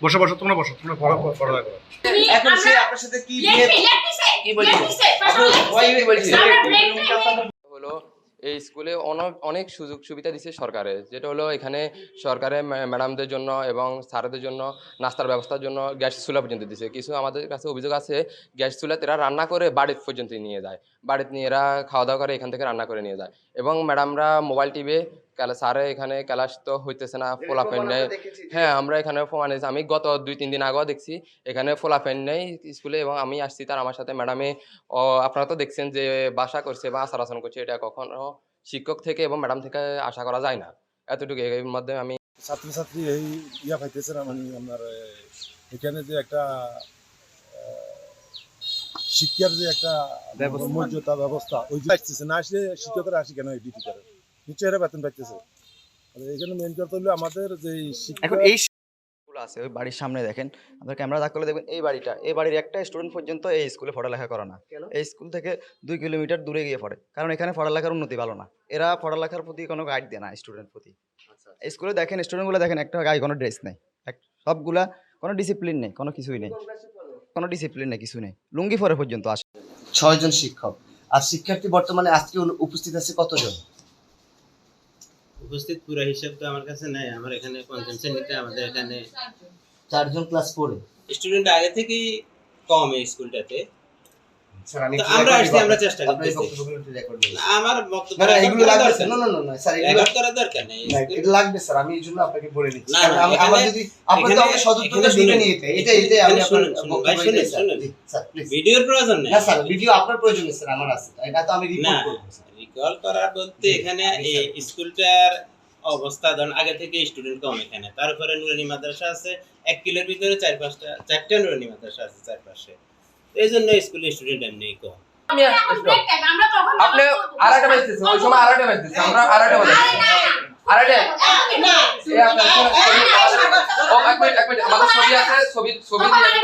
বসো বসো তোমরা পড়া করো। এখন সে আপনার সাথে কি হলো এই স্কুলে অনেক সুযোগ সুবিধা দিচ্ছে সরকারে, যেটা হলো এখানে সরকারে ম্যাডামদের জন্য এবং স্যারদের জন্য নাস্তার ব্যবস্থার জন্য গ্যাস চুলা পর্যন্ত দিচ্ছে। কিছু আমাদের কাছে অভিযোগ আছে গ্যাস চুলাতে এরা রান্না করে বাড়িতে পর্যন্ত নিয়ে যায়, বাড়িতে নিয়ে এরা খাওয়া দাওয়া করে এখান থেকে রান্না করে নিয়ে যায়। এবং ম্যাডামরা মোবাইল টিভি স্যারে এখানে ক্লাস তো হইতেছে না, ফোলাফেন নেই। হ্যাঁ, আমরা এখানে প্রমাণ দিয়েছি, আমি গত 2-3 দিন আগেও দেখছি এখানে ফোলাফেন নেই স্কুলে, এবং আমি আসছি তার আমার সাথে ম্যাডামে আপনারা তো দেখছেন যে বাসা করছে বা আচার আচরণ করছে, এটা কখনো শিক্ষক থেকে এবং ম্যাডাম থেকে আশা করা যায় না। এতটুকু এর মধ্যে আমি ছাত্রছাত্রী এই পাইতেছে না, মানে আপনার এখানে যে একটা শিক্ষার যে একটা মর্যাদা ব্যবস্থা ওই যে আসতেছে না, আসলে শিক্ষকরা আসি কেন ডিউটি করে, নিশ্চয় এরা বেতন পাইতেছে। এখানে মেন কথা হলো আমাদের যে এখন এই স্কুল আছে ওই বাড়ির সামনে দেখেন, আপনার ক্যামেরা দাগ করলে দেখবেন এই বাড়ির একটা স্টুডেন্ট পর্যন্ত এই স্কুলে পড়ালেখা করে না। এই স্কুল থেকে 2 কিলোমিটার দূরে গিয়ে পড়ে, কারণ এখানে পড়ালেখার উন্নতি ভালো না। এরা পড়ালেখার প্রতি কোনো গাইড দেয় না স্টুডেন্ট প্রতি। স্কুলে দেখেন স্টুডেন্টগুলো দেখেন একটা গায়ে কোনো ড্রেস নেই, সবগুলা কোনো ডিসিপ্লিন নেই, কোনো কিছুই নেই, কোনো ডিসিপ্লিন নেই, কিছু নেই, লুঙ্গি পরে পর্যন্ত আসে। 6 জন শিক্ষক। আর শিক্ষার্থী বর্তমানে আজকে উপস্থিত আছে কতজন? উপস্থিত পুরো হিসাব তো আমার কাছে নাই। আমার এখানে পঞ্চম শ্রেণীতে আমাদের এখানে 4 জন ক্লাস পড়ে। স্টুডেন্ট আগে থেকেই কম এই স্কুলটাতে। স্যার আমি আমরা আসছি, আমরা চেষ্টা করতেছি। আমার বক্তব্য এগুলো লাগবে স্যার। না স্যার রেকর্ড করার দরকার নেই। এটা লাগবে স্যার, আমি এইজন্য আপনাকে বলে দিচ্ছি। কারণ আমার যদি আপনি তো আমাকে সদুত্তরটা শুনে নিতে, এটাই আমি আপনার ভাই শুনুন স্যার প্লিজ। ভিডিওর প্রয়োজন নেই। না স্যার, ভিডিও আপনার প্রয়োজন নেই স্যার, আমার আছে। এটা তো আমি রিপোর্ট করব স্যার। রিকল করার বলতে এখানে এই স্কুলটার অবস্থা ধরুন আগে থেকে স্টুডেন্ট কম এখানে। তারপরে নুরানি মাদ্রাসা আছে 1 কিলোর ভিতরে 4-5টা নুরানি মাদ্রাসা আছে চারপাশে। এই জন্য স্কুলের স্টুডেন্ট এমনি কম। আপনি আড়াইটা বাজতেছে, ওই সময় আড়াইটা বাজতেছে, আমরা আড়াইটা বাজতেছি, আড়াইটা আমাদের ছবি আছে, ছবি দিয়ে